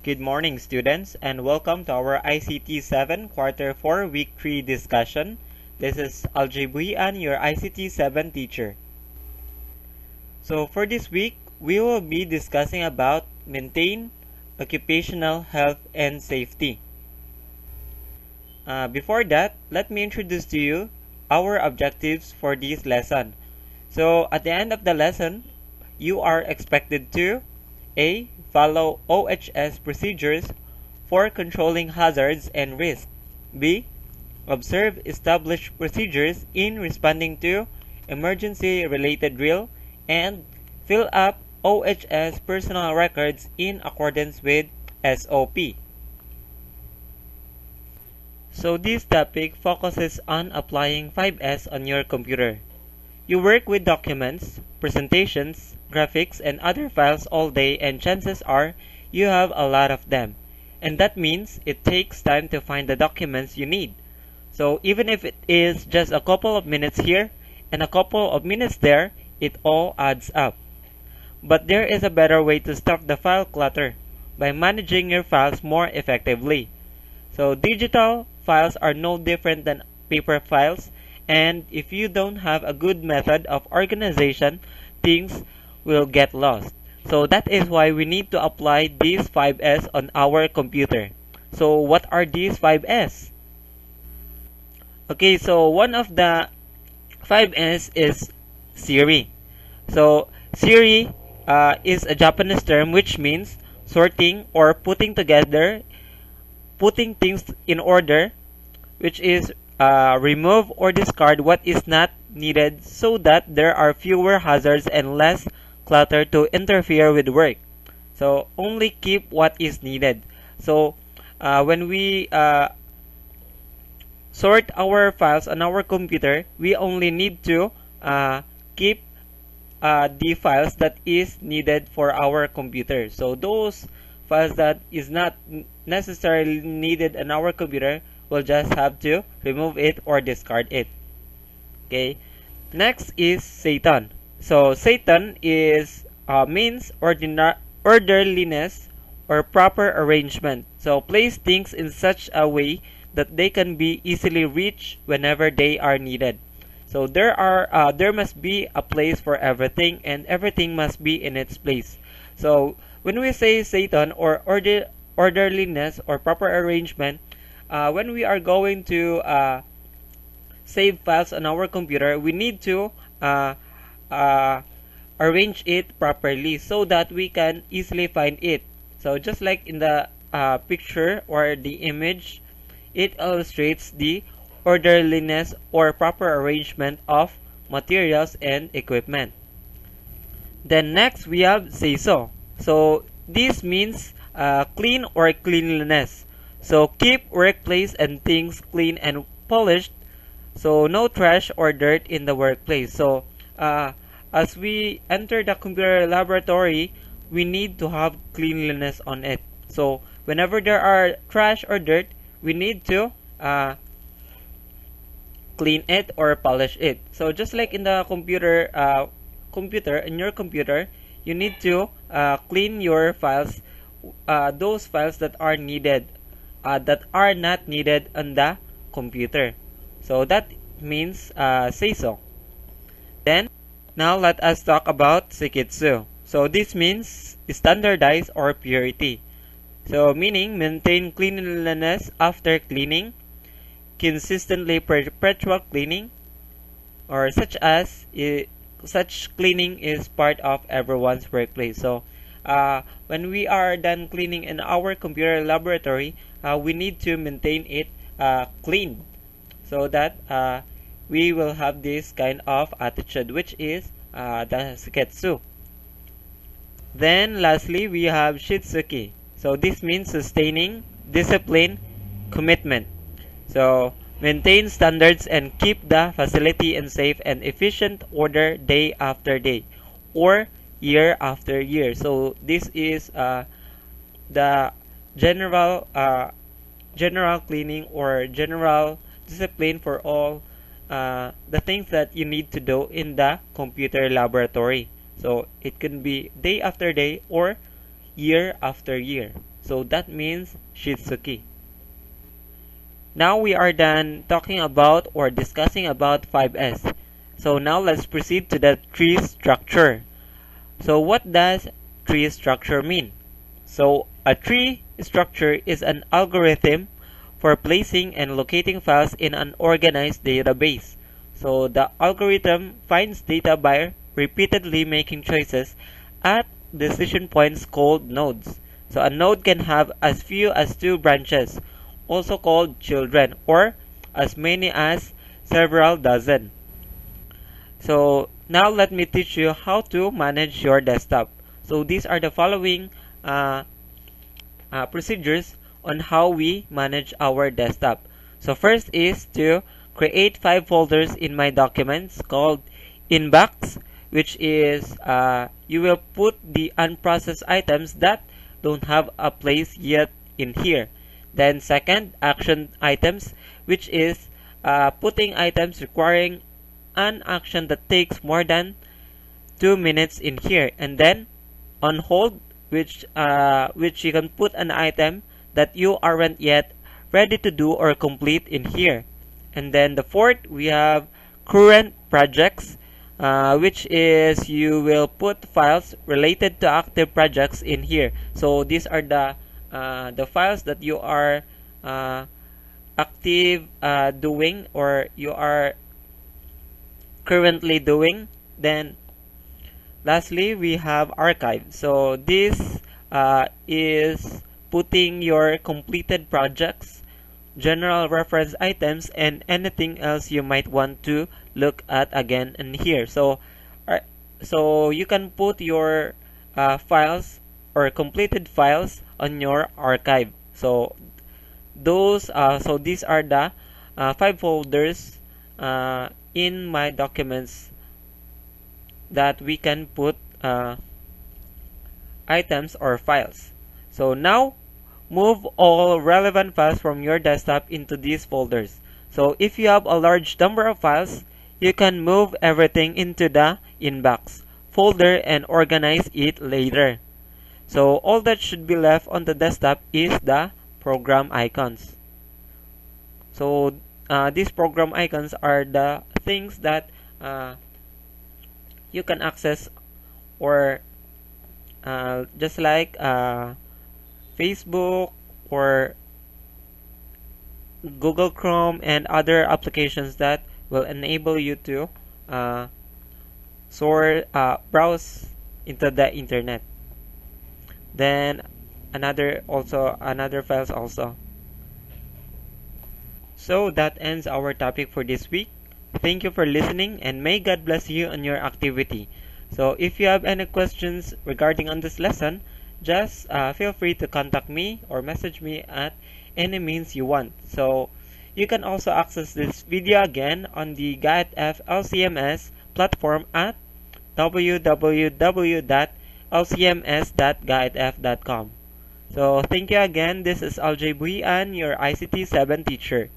Good morning, students, and welcome to our ICT 7 Quarter 4 Week 3 discussion. This is Aljibuyan, your ICT 7 teacher. So for this week, we will be discussing about maintain occupational health and safety. Before that, let me introduce to you our objectives for this lesson. So at the end of the lesson, you are expected to A. Follow OHS procedures for controlling hazards and risks. B. Observe established procedures in responding to emergency-related drill and fill up OHS personal records in accordance with SOP. So this topic focuses on applying 5S on your computer. You work with documents, presentations, graphics, and other files all day, and chances are you have a lot of them. And that means it takes time to find the documents you need. So even if it is just a couple of minutes here and a couple of minutes there, it all adds up. But there is a better way to stop the file clutter by managing your files more effectively. So digital files are no different than paper files, and if you don't have a good method of organization, things will get lost. So that is why we need to apply these 5S on our computer. So what are these 5S? Okay, so one of the 5S is Seiri. So Seiri is a Japanese term which means sorting or putting things in order, which is remove or discard what is not needed so that there are fewer hazards and less clutter to interfere with work. So only keep what is needed. So when we sort our files on our computer, we only need to keep the files that is needed for our computer. So those files that is not necessarily needed on our computer, we'll just have to remove it or discard it. Okay. Next is Seitan. So Seitan is means orderliness or proper arrangement. So place things in such a way that they can be easily reached whenever they are needed. So there must be a place for everything, and everything must be in its place. So when we say Seitan or orderliness or proper arrangement, when we are going to save files on our computer, we need to arrange it properly so that we can easily find it. So just like in the picture or the image, it illustrates the orderliness or proper arrangement of materials and equipment. Then next we have Seiso. So this means clean or cleanliness. So keep workplace and things clean and polished. So no trash or dirt in the workplace. So as we enter the computer laboratory, we need to have cleanliness on it. So whenever there are trash or dirt, we need to clean it or polish it. So just like in the in your computer, you need to clean your files, those files that are needed, that are not needed on the computer. So that means say so. Then now let us talk about Sekitsu. So this means standardize or purity. So meaning maintain cleanliness after cleaning, consistently perpetual cleaning, or such cleaning is part of everyone's workplace. So when we are done cleaning in our computer laboratory, we need to maintain it clean so that we will have this kind of attitude, which is the Seketsu. Then lastly, we have Shitsuki. So this means sustaining, discipline, commitment. So maintain standards and keep the facility in safe and efficient order day after day or year after year. So this is the general cleaning or general discipline for all the things that you need to do in the computer laboratory. So it can be day after day or year after year. So that means Shitsuki. Now we are done talking about or discussing about 5S. So now let's proceed to the tree structure. So what does tree structure mean? So a tree structure is an algorithm for placing and locating files in an organized database. So the algorithm finds data by repeatedly making choices at decision points called nodes. So a node can have as few as 2 branches, also called children, or as many as several dozen. So now let me teach you how to manage your desktop. So these are the following procedures on how we manage our desktop. So first is to create 5 folders in my documents called inbox, which is you will put the unprocessed items that don't have a place yet in here. Then second, action items, which is putting items requiring an action that takes more than 2 minutes in here. And then on hold, which you can put an item that you aren't yet ready to do or complete in here. And then the fourth, we have current projects, which is you will put files related to active projects in here. So these are the files that you are active doing or you are currently doing. Then lastly, we have archive. So this is putting your completed projects, general reference items, and anything else you might want to look at again in here. So you can put your files or completed files on your archive. So these are the 5 folders in my documents that we can put items or files. So now move all relevant files from your desktop into these folders. So if you have a large number of files, you can move everything into the inbox folder and organize it later. So all that should be left on the desktop is the program icons. So these program icons are the things that you can access, or just like Facebook or Google Chrome and other applications that will enable you to browse into the internet. Then another files also. So that ends our topic for this week. Thank you for listening, and may God bless you on your activity. So if you have any questions regarding on this lesson, just feel free to contact me or message me at any means you want. So you can also access this video again on the GAITF LCMS platform at www.lcms.gaitf.com. So thank you again. This is Aljay Buhian, your ICT 7 teacher.